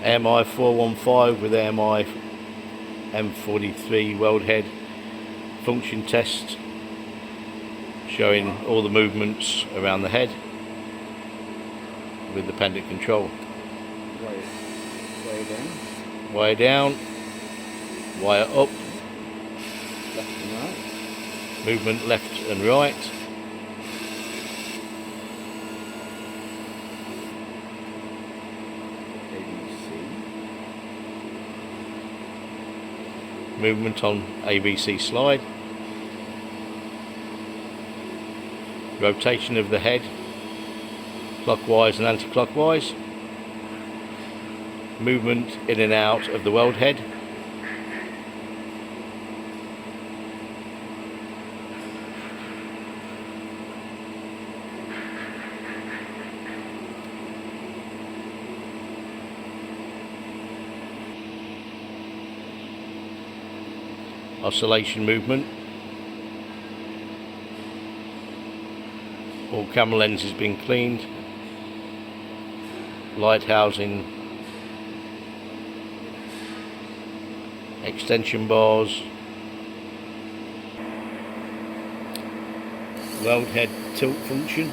MI415 with MI M43 weld head function test, showing all the movements around the head with the pendant control. Wire down, wire up, left and right, movement left and right, ABC, movement on ABC slide, rotation of the head clockwise and anti-clockwise, movement in and out of the weld head, oscillation movement, all camera lenses being cleaned, light housing, extension bars, weld head tilt function,